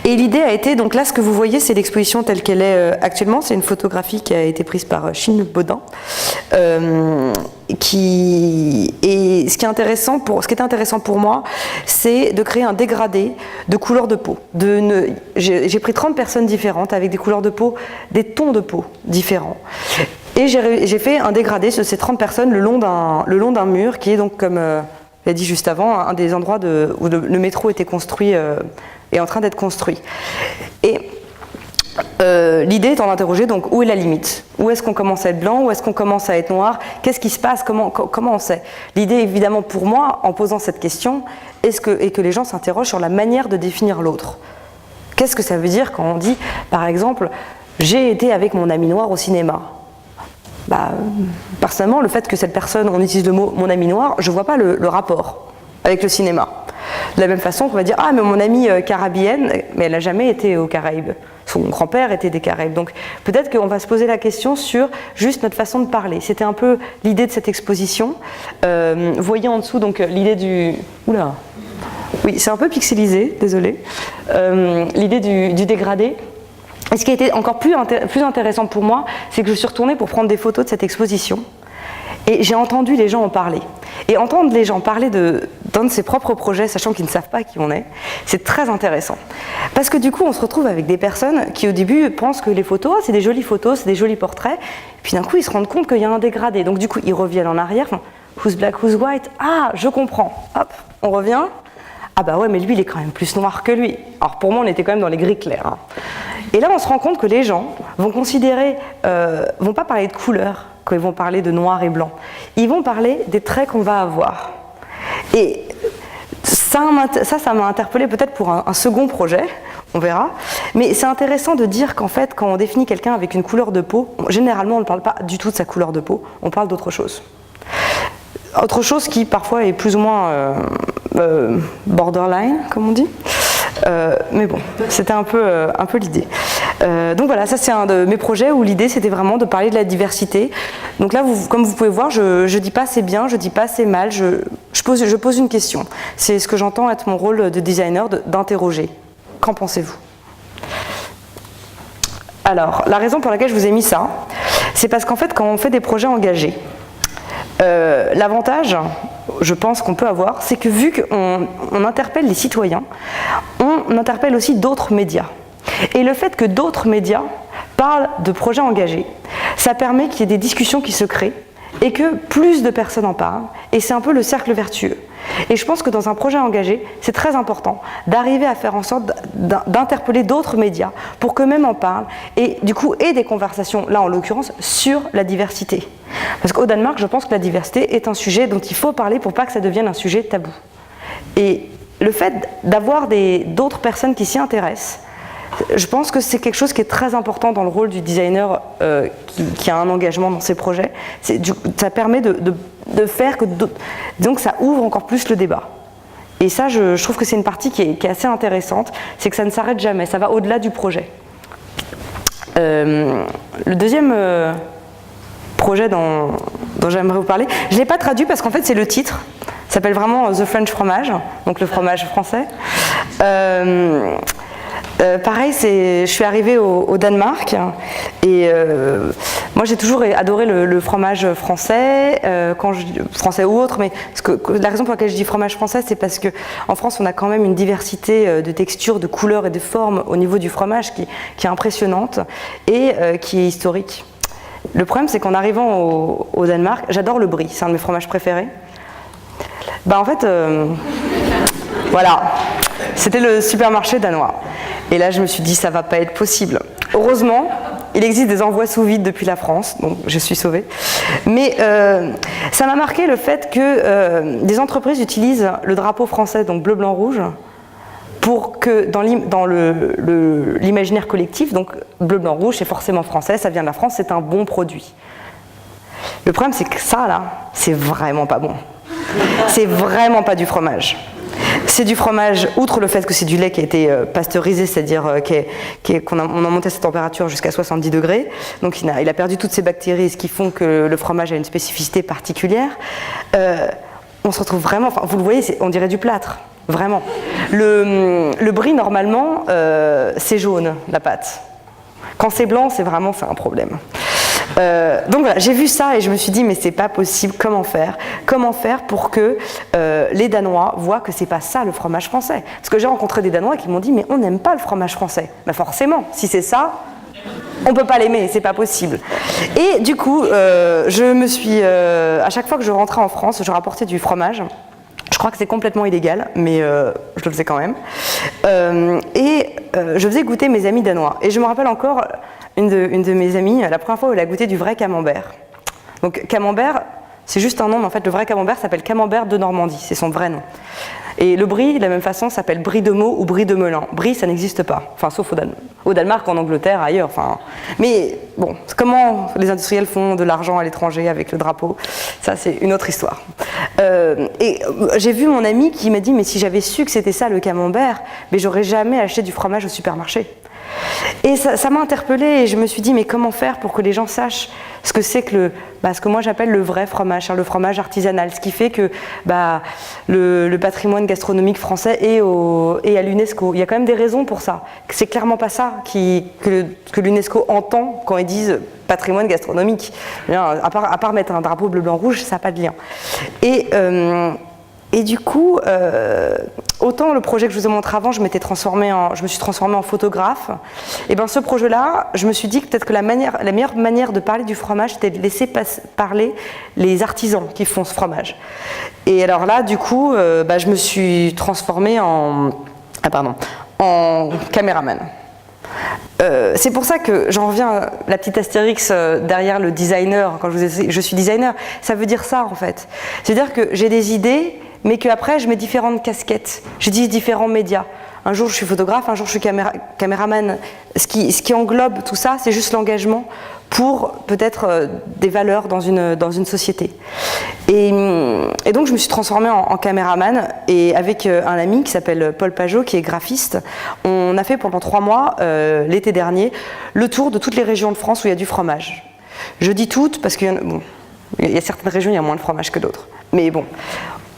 Et l'idée a été, donc là ce que vous voyez c'est l'exposition telle qu'elle est actuellement, c'est une photographie qui a été prise par Chine Baudin. Et ce qui est intéressant pour moi, c'est de créer un dégradé de couleurs de peau. J'ai pris 30 personnes différentes avec des couleurs de peau, des tons de peau différents. Et j'ai fait un dégradé de ces 30 personnes le long d'un mur qui est donc, comme je l'ai dit juste avant, un des endroits où le métro était construit, est en train d'être construit. Et l'idée étant d'interroger donc où est la limite, où est-ce qu'on commence à être blanc, où est-ce qu'on commence à être noir, qu'est-ce qui se passe, comment on sait. L'idée évidemment pour moi, en posant cette question, est que les gens s'interrogent sur la manière de définir l'autre. Qu'est-ce que ça veut dire quand on dit, par exemple, j'ai été avec mon ami noir au cinéma? Personnellement, le fait que cette personne, on utilise le mot mon ami noir, je ne vois pas le rapport avec le cinéma. De la même façon qu'on va dire, ah mais mon amie caribéenne, mais elle n'a jamais été aux Caraïbes. Son grand-père était des Caraïbes. Donc peut-être qu'on va se poser la question sur juste notre façon de parler. C'était un peu l'idée de cette exposition. Vous voyez en dessous donc l'idée du... Oula. Oui, c'est un peu pixelisé, désolé. L'idée du dégradé. Et ce qui a été encore plus intéressant pour moi, c'est que je suis retournée pour prendre des photos de cette exposition. Et j'ai entendu les gens en parler. Et entendre les gens parler d'un de ses propres projets, sachant qu'ils ne savent pas qui on est, c'est très intéressant. Parce que du coup, on se retrouve avec des personnes qui au début pensent que les photos, c'est des jolies photos, c'est des jolis portraits. Et puis d'un coup, ils se rendent compte qu'il y a un dégradé. Donc du coup, ils reviennent en arrière. Who's black, who's white? Ah, je comprends. Hop, on revient. Ah bah ouais, mais lui, il est quand même plus noir que lui. Alors pour moi, on était quand même dans les gris clairs. Hein. Et là, on se rend compte que les gens vont considérer, vont pas parler de couleur quand ils vont parler de noir et blanc. Ils vont parler des traits qu'on va avoir. Et ça m'a interpellée peut-être pour un second projet, on verra. Mais c'est intéressant de dire qu'en fait, quand on définit quelqu'un avec une couleur de peau, généralement, on ne parle pas du tout de sa couleur de peau, on parle d'autre chose. Autre chose qui parfois est plus ou moins borderline, comme on dit. Mais bon, c'était un peu l'idée. Donc voilà, ça c'est un de mes projets où l'idée c'était vraiment de parler de la diversité. Donc là, comme vous pouvez voir, je dis pas c'est bien, je dis pas c'est mal, je pose une question. C'est ce que j'entends être mon rôle de designer, d'interroger. Qu'en pensez-vous ? Alors, la raison pour laquelle je vous ai mis ça, c'est parce qu'en fait, quand on fait des projets engagés, l'avantage, je pense qu'on peut avoir, c'est que vu qu'on interpelle les citoyens, on interpelle aussi d'autres médias. Et le fait que d'autres médias parlent de projets engagés, ça permet qu'il y ait des discussions qui se créent et que plus de personnes en parlent, et c'est un peu le cercle vertueux. Et je pense que dans un projet engagé, c'est très important d'arriver à faire en sorte d'interpeller d'autres médias pour qu'eux-mêmes en parlent et du coup aient des conversations, là en l'occurrence, sur la diversité. Parce qu'au Danemark, je pense que la diversité est un sujet dont il faut parler pour pas que ça devienne un sujet tabou. Et le fait d'avoir d'autres personnes qui s'y intéressent, je pense que c'est quelque chose qui est très important dans le rôle du designer qui a un engagement dans ses projets. Ça permet de faire que donc ça ouvre encore plus le débat. Et ça, je trouve que c'est une partie qui est assez intéressante, c'est que ça ne s'arrête jamais, ça va au-delà du projet. Le deuxième projet dont j'aimerais vous parler, je ne l'ai pas traduit parce qu'en fait c'est le titre, ça s'appelle vraiment The French Fromage, donc le fromage français. Pareil, je suis arrivée au Danemark et moi j'ai toujours adoré le fromage français, français ou autre, mais la raison pour laquelle je dis fromage français, c'est parce qu'en France on a quand même une diversité de textures, de couleurs et de formes au niveau du fromage qui est impressionnante et qui est historique. Le problème c'est qu'en arrivant au Danemark, j'adore le brie, c'est un de mes fromages préférés. En fait, voilà, c'était le supermarché danois. Et là, je me suis dit, ça va pas être possible. Heureusement, il existe des envois sous vide depuis la France, donc je suis sauvée. Mais ça m'a marqué le fait que des entreprises utilisent le drapeau français, donc bleu, blanc, rouge, pour que dans l'imaginaire collectif, donc bleu, blanc, rouge, c'est forcément français, ça vient de la France, c'est un bon produit. Le problème, c'est que ça, là, c'est vraiment pas bon. C'est vraiment pas du fromage. C'est du fromage, outre le fait que c'est du lait qui a été pasteurisé, c'est-à-dire qu'on a monté sa température jusqu'à 70 degrés, donc il a perdu toutes ces bactéries, ce qui font que le fromage a une spécificité particulière. On se retrouve vraiment, enfin, vous le voyez, on dirait du plâtre. vraiment. Le brie, normalement, c'est jaune, la pâte. Quand c'est blanc, c'est un problème. Donc voilà, j'ai vu ça et je me suis dit mais c'est pas possible, comment faire pour que les Danois voient que c'est pas ça le fromage français. Parce que j'ai rencontré des Danois qui m'ont dit mais on n'aime pas le fromage français. Ben forcément, si c'est ça, on peut pas l'aimer, c'est pas possible. Et du coup, je me suis, à chaque fois que je rentrais en France, je rapportais du fromage. Je crois que c'est complètement illégal, mais je le faisais quand même. Je faisais goûter mes amis danois. Et je me rappelle encore une de mes amies, la première fois où elle a goûté du vrai camembert. Donc camembert, c'est juste un nom, mais en fait le vrai camembert s'appelle camembert de Normandie, c'est son vrai nom. Et le brie, de la même façon, s'appelle brie de Meaux ou brie de Melun. Brie, ça n'existe pas, enfin sauf au Danemark, en Angleterre, ailleurs. Enfin, mais bon, comment les industriels font de l'argent à l'étranger avec le drapeau, ça c'est une autre histoire. J'ai vu mon ami qui m'a dit mais si j'avais su que c'était ça le camembert, mais j'aurais jamais acheté du fromage au supermarché. Et ça m'a interpellée et je me suis dit mais comment faire pour que les gens sachent ce que c'est que ce que moi j'appelle le vrai fromage, le fromage artisanal, ce qui fait que le patrimoine gastronomique français est à l'UNESCO. Il y a quand même des raisons pour ça. C'est clairement pas ça que l'UNESCO entend quand ils disent patrimoine gastronomique. À part mettre un drapeau bleu, blanc, rouge, ça n'a pas de lien. Et du coup, autant le projet que je vous ai montré avant, je me suis transformée en photographe, et bien ce projet-là, je me suis dit que peut-être que la meilleure manière de parler du fromage, c'était de laisser parler les artisans qui font ce fromage. Et alors là, du coup, je me suis transformée en caméraman. C'est pour ça que j'en reviens à la petite astérix derrière le designer, quand je suis designer, ça veut dire ça en fait. C'est-à-dire que j'ai des idées, mais qu'après je mets différentes casquettes, j'utilise différents médias. Un jour je suis photographe, un jour je suis caméraman. Ce qui englobe tout ça, c'est juste l'engagement pour peut-être des valeurs dans une société. Et donc je me suis transformée en caméraman, et avec un ami qui s'appelle Paul Pajot, qui est graphiste, on a fait pendant 3 mois, l'été dernier, le tour de toutes les régions de France où il y a du fromage. Je dis toutes parce qu'il y a certaines régions où il y a moins de fromage que d'autres. Mais bon,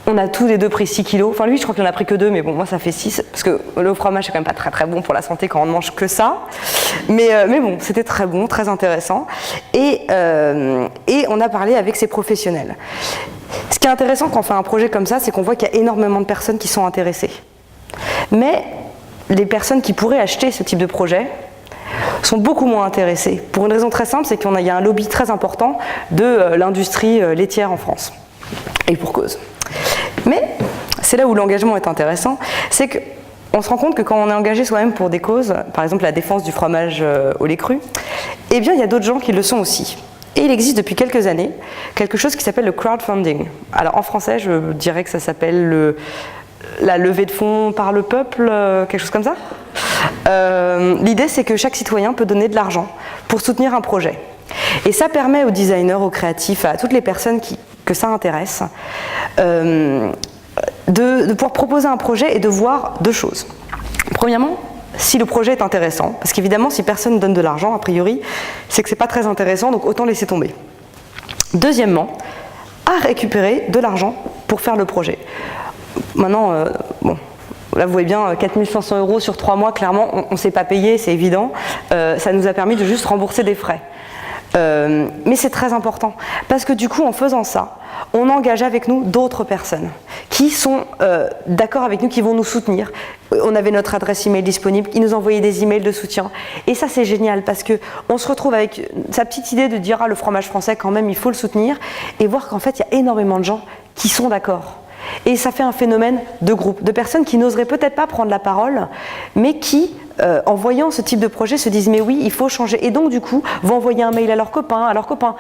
on a tous les deux pris 6 kilos. Enfin lui, je crois qu'il en a pris que 2, mais bon, moi ça fait 6, parce que le fromage c'est quand même pas très très bon pour la santé quand on ne mange que ça. Mais bon, c'était très bon, très intéressant. Et on a parlé avec ces professionnels. Ce qui est intéressant quand on fait un projet comme ça, c'est qu'on voit qu'il y a énormément de personnes qui sont intéressées. Mais les personnes qui pourraient acheter ce type de projet sont beaucoup moins intéressées. Pour une raison très simple, c'est qu'il y a un lobby très important de l'industrie laitière en France. Et pour cause. Mais c'est là où l'engagement est intéressant, c'est qu'on se rend compte que quand on est engagé soi-même pour des causes, par exemple la défense du fromage au lait cru, eh bien il y a d'autres gens qui le sont aussi. Et il existe depuis quelques années quelque chose qui s'appelle le crowdfunding. Alors en français, je dirais que ça s'appelle la levée de fonds par le peuple, quelque chose comme ça. L'idée, c'est que chaque citoyen peut donner de l'argent pour soutenir un projet. Et ça permet aux designers, aux créatifs, à toutes les personnes que ça intéresse, de pouvoir proposer un projet et de voir 2 choses. Premièrement, si le projet est intéressant, parce qu'évidemment, si personne ne donne de l'argent, a priori, c'est que c'est pas très intéressant, donc autant laisser tomber. Deuxièmement, à récupérer de l'argent pour faire le projet. Maintenant, là vous voyez bien, 4 500 € sur 3 mois, clairement, on ne s'est pas payé, c'est évident. Ça nous a permis de juste rembourser des frais. Mais c'est très important, parce que du coup, en faisant ça, on engage avec nous d'autres personnes qui sont d'accord avec nous, qui vont nous soutenir. On avait notre adresse email disponible, ils nous envoyaient des emails de soutien. Et ça, c'est génial, parce qu'on se retrouve avec sa petite idée de dire « Ah, le fromage français, quand même, il faut le soutenir », et voir qu'en fait, il y a énormément de gens qui sont d'accord. Et ça fait un phénomène de groupe, de personnes qui n'oseraient peut-être pas prendre la parole, mais qui, en voyant ce type de projet, se disent « mais oui, il faut changer ». Et donc, du coup, vont envoyer un mail à leurs copains, à leurs copains.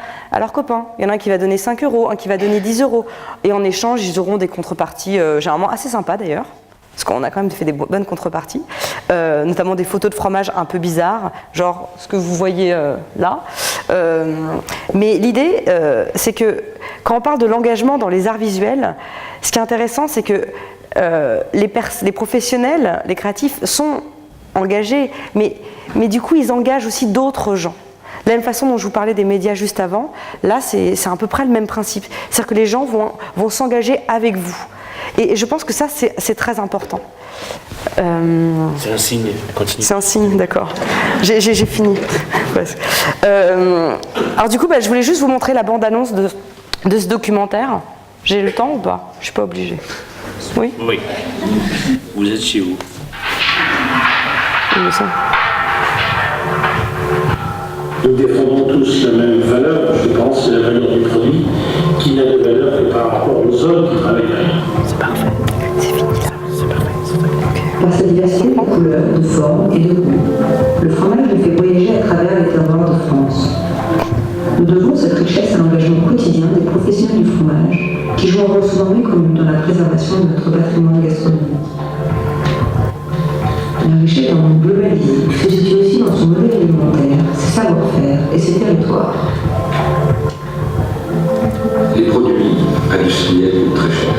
Il y en a un qui va donner 5 €, un qui va donner 10 €. Et en échange, ils auront des contreparties, généralement assez sympas d'ailleurs. Parce qu'on a quand même fait des bonnes contreparties, notamment des photos de fromage un peu bizarres, genre ce que vous voyez là. Mais l'idée, c'est que quand on parle de l'engagement dans les arts visuels, ce qui est intéressant, c'est que les professionnels, les créatifs sont engagés, mais du coup, ils engagent aussi d'autres gens. De la même façon dont je vous parlais des médias juste avant, là, c'est à peu près le même principe. C'est-à-dire que les gens vont s'engager avec vous. Et je pense que ça, c'est très important. C'est un signe, continue. C'est un signe, d'accord. J'ai fini. Alors du coup, je voulais juste vous montrer la bande-annonce de ce documentaire. J'ai le temps ou pas? Je suis pas obligée. Oui? Oui. Vous êtes chez vous. Il me semble. Nous défendons tous la même valeur, je pense, c'est la valeur du produit, qui n'a de valeur que par rapport aux hommes qui travaillent derrière. C'est parfait. C'est fini là. C'est parfait. Par sa diversité de couleurs, de formes et de goûts, le fromage nous fait voyager à travers les terroirs de France. Nous devons cette richesse à l'engagement quotidien des professionnels du fromage, qui jouent un rôle souvent méconnu dans la préservation de notre patrimoine gastronomique. La richesse d'un monde globalisé se situe aussi dans son modèle alimentaire, ses savoir-faire et ses territoires. Les produits industriels coûtent très cher.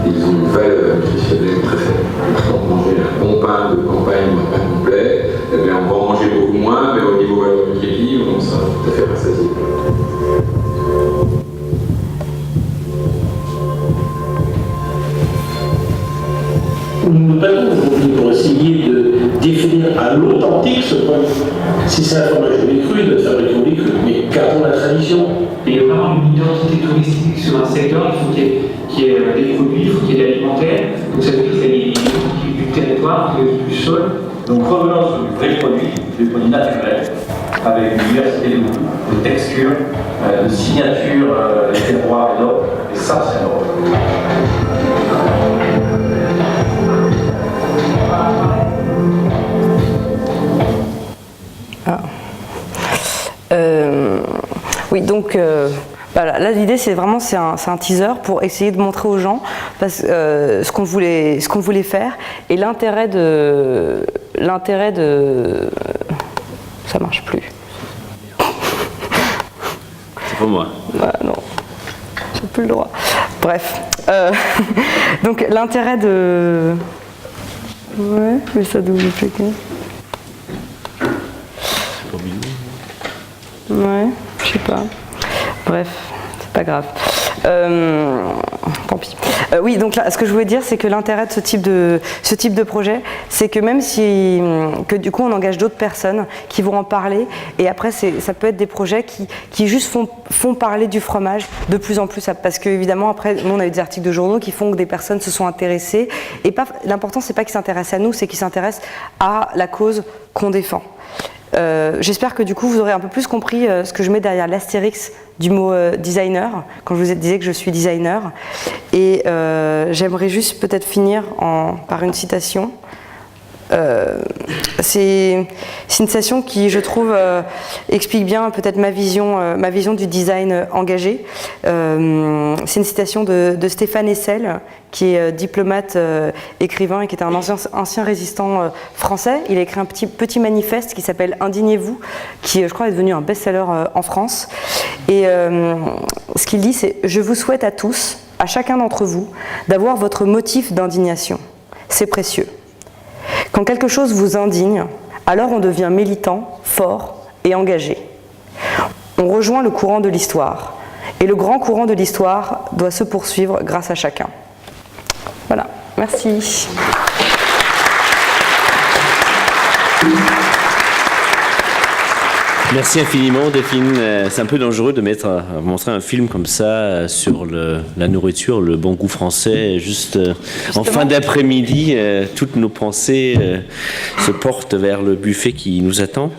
Ils ont une valeur nutritionnelle très faible. On manger un bon pain de campagne ou un pain complet, on va en manger beaucoup moins, mais au niveau valeur nutritive, on sera tout à fait rassasié. Nous nous battons aujourd'hui pour essayer de définir à l'authentique ce point. Si c'est un fromage de lait cru, de fabriquer au lait cru, mais gardons la tradition. Et il y a vraiment une identité touristique sur un secteur, il faut qu'il y ait des produits, il faut qu'il y ait de l'alimentaire, donc ça veut dire qu'il y a l'équilibre du territoire, du sol. Donc revenons sur du vrai produit, du produit naturel, avec une diversité de goûts, de textures, de signatures, des terroirs et d'autres, et ça c'est un rôle. Oui, donc voilà, là l'idée c'est vraiment c'est un teaser pour essayer de montrer aux gens ce qu'on voulait faire et l'intérêt de ça marche plus. C'est pour moi. Non, j'ai plus le droit. Bref, donc l'intérêt de ouais, mais ça double cliquer. Ouais, je sais pas. Bref, c'est pas grave. Tant pis. Oui, donc là, ce que je voulais dire, c'est que l'intérêt de ce type de projet, c'est que même si, que du coup, on engage d'autres personnes qui vont en parler, et après, ça peut être des projets qui juste font parler du fromage de plus en plus, parce que évidemment, après, nous, on a eu des articles de journaux qui font que des personnes se sont intéressées, et l'important, c'est pas qu'ils s'intéressent à nous, c'est qu'ils s'intéressent à la cause qu'on défend. J'espère que du coup vous aurez un peu plus compris ce que je mets derrière l'astérix du mot designer, quand je vous disais que je suis designer. Et j'aimerais juste peut-être finir par une citation. C'est une citation qui, je trouve, explique bien peut-être ma vision du design engagé. C'est une citation de Stéphane Hessel, qui est diplomate, écrivain et qui était un ancien résistant français. Il a écrit un petit manifeste qui s'appelle « Indignez-vous », qui, je crois, est devenu un best-seller en France. Et ce qu'il dit, c'est « Je vous souhaite à tous, à chacun d'entre vous, d'avoir votre motif d'indignation. C'est précieux. Quand quelque chose vous indigne, alors on devient militant, fort et engagé. On rejoint le courant de l'histoire. Et le grand courant de l'histoire doit se poursuivre grâce à chacun. » Voilà, merci. Merci infiniment, Delphine. C'est un peu dangereux de montrer un film comme ça sur la nourriture, le bon goût français. Juste en fin d'après-midi, toutes nos pensées se portent vers le buffet qui nous attend.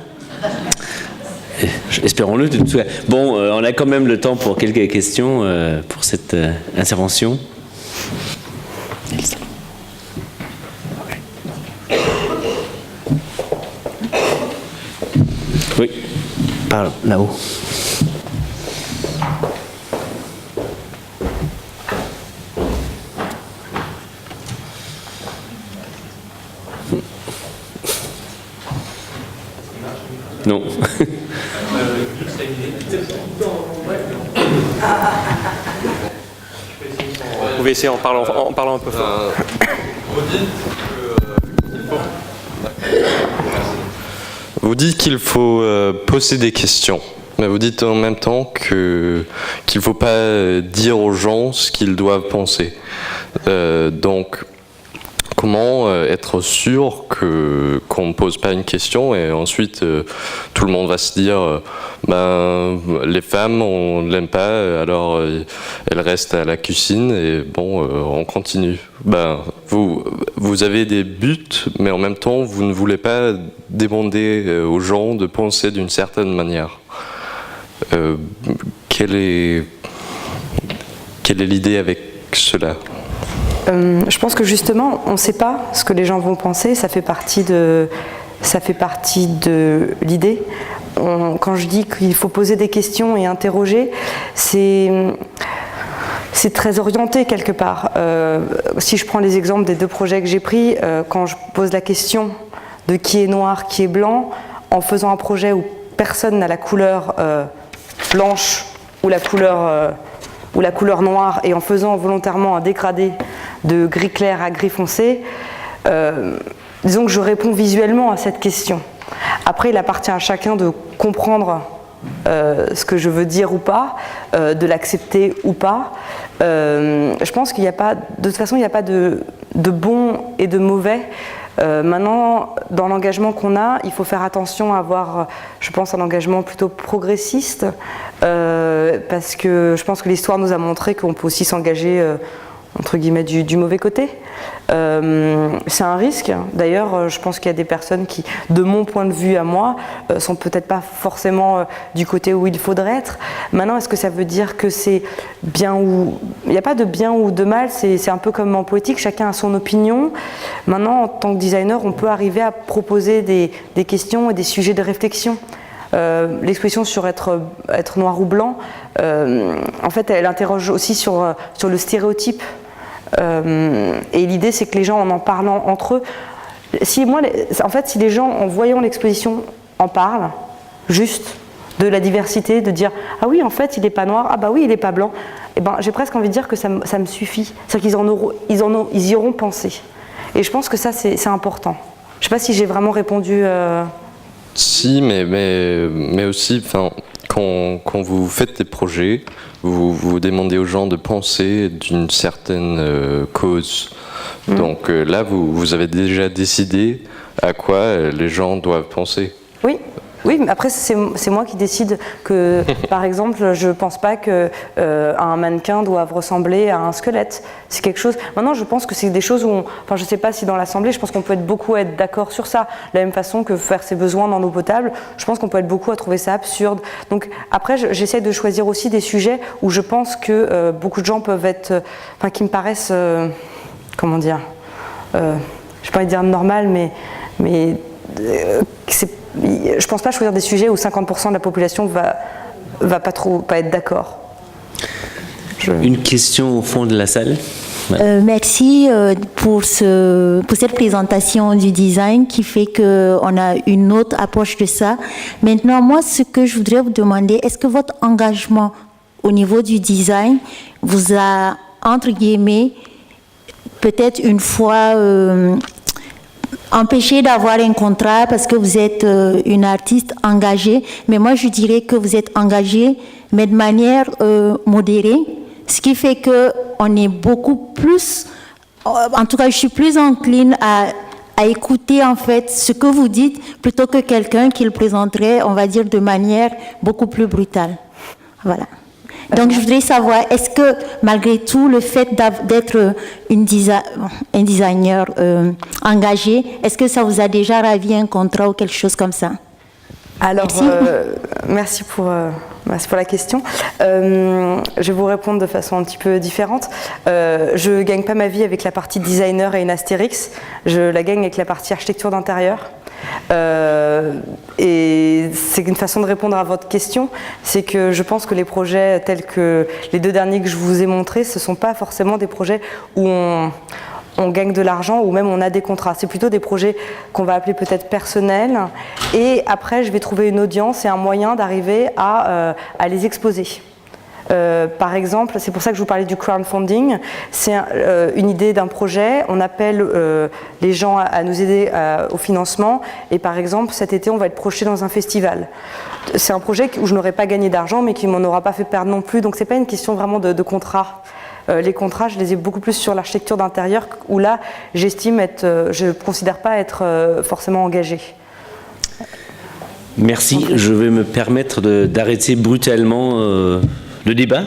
Espérons-le. Bon, on a quand même le temps pour quelques questions pour cette intervention. Oui, par là-haut. Non. Vous pouvez essayer en parlant un peu fort. Vous dites qu'il faut poser des questions, mais vous dites en même temps qu'il ne faut pas dire aux gens ce qu'ils doivent penser. Donc, comment être sûr qu'on ne pose pas une question et ensuite tout le monde va se dire les femmes on ne l'aime pas alors elles restent à la cuisine et bon on continue. Vous avez des buts mais en même temps vous ne voulez pas demander aux gens de penser d'une certaine manière. Quelle est l'idée avec cela? Je pense que justement, on ne sait pas ce que les gens vont penser, ça fait partie de l'idée. Quand je dis qu'il faut poser des questions et interroger, c'est très orienté quelque part. Si je prends les exemples des 2 projets que j'ai pris, quand je pose la question de qui est noir, qui est blanc, en faisant un projet où personne n'a la couleur blanche ou la couleur noire et en faisant volontairement un dégradé de gris clair à gris foncé, disons que je réponds visuellement à cette question. Après, il appartient à chacun de comprendre ce que je veux dire ou pas, de l'accepter ou pas. Je pense qu'il n'y a pas, de toute façon, il n'y a pas de bon et de mauvais. Maintenant, dans l'engagement qu'on a, il faut faire attention à avoir, je pense, un engagement plutôt progressiste, parce que je pense que l'histoire nous a montré qu'on peut aussi s'engager, entre guillemets, du mauvais côté. C'est un risque. D'ailleurs, je pense qu'il y a des personnes qui, de mon point de vue à moi, sont peut-être pas forcément du côté où il faudrait être. Maintenant, est-ce que ça veut dire que c'est bien ou... Il n'y a pas de bien ou de mal, c'est un peu comme en poétique, chacun a son opinion. Maintenant, en tant que designer, on peut arriver à proposer des questions et des sujets de réflexion. L'expression sur être noir ou blanc, en fait, elle interroge aussi sur le stéréotype. Et l'idée, c'est que les gens, en parlant entre eux, si les gens, en voyant l'exposition, en parlent, juste de la diversité, de dire « Ah oui, en fait, il n'est pas noir, ah bah oui, il n'est pas blanc », eh ben, j'ai presque envie de dire que ça me suffit. C'est-à-dire qu'ils y auront pensé. Et je pense que ça, c'est important. Je ne sais pas si j'ai vraiment répondu... Si, mais aussi, quand vous faites des projets, vous demandez aux gens de penser d'une certaine cause. Donc là, vous avez déjà décidé à quoi les gens doivent penser. Oui, mais après, c'est moi qui décide que, par exemple, je ne pense pas qu'un mannequin doive ressembler à un squelette. C'est quelque chose... Maintenant, je pense que c'est des choses où... je ne sais pas si dans l'Assemblée, je pense qu'on peut beaucoup être d'accord sur ça. De la même façon que faire ses besoins dans l'eau potable, je pense qu'on peut être beaucoup à trouver ça absurde. Donc, après, j'essaie de choisir aussi des sujets où je pense que beaucoup de gens peuvent être... qui me paraissent... comment dire je n'ai pas envie de dire normal, mais je pense pas choisir des sujets où 50% de la population va pas être d'accord. Une question au fond de la salle. Merci pour cette présentation du design qui fait qu'on a une autre approche de ça. Maintenant, moi, ce que je voudrais vous demander, est-ce que votre engagement au niveau du design vous a, entre guillemets, peut-être une fois empêché d'avoir un contrat parce que vous êtes une artiste engagée, mais moi je dirais que vous êtes engagée, mais de manière modérée, ce qui fait qu'on est beaucoup plus, en tout cas je suis plus encline à écouter en fait ce que vous dites plutôt que quelqu'un qui le présenterait, on va dire, de manière beaucoup plus brutale. Voilà. Donc, je voudrais savoir, est-ce que, malgré tout, le fait d'être un designer engagé, est-ce que ça vous a déjà ravi un contrat ou quelque chose comme ça? Alors, merci pour la question. Je vais vous répondre de façon un petit peu différente. Je ne gagne pas ma vie avec la partie designer et une astérix. Je la gagne avec la partie architecture d'intérieur. Et c'est une façon de répondre à votre question, c'est que je pense que les projets tels que les 2 derniers que je vous ai montrés, ce ne sont pas forcément des projets où on gagne de l'argent ou même on a des contrats. C'est plutôt des projets qu'on va appeler peut-être personnels, et après je vais trouver une audience et un moyen d'arriver à les exposer. Par exemple, c'est pour ça que je vous parlais du crowdfunding, c'est une idée d'un projet, on appelle les gens à nous aider au financement, et par exemple cet été on va être projeté dans un festival. C'est un projet où je n'aurais pas gagné d'argent mais qui m'en aura pas fait perdre non plus, donc c'est pas une question vraiment de contrat. les contrats, je les ai beaucoup plus sur l'architecture d'intérieur, où là, je ne considère pas être forcément engagée. Merci. Je vais me permettre d'arrêter brutalement le débat.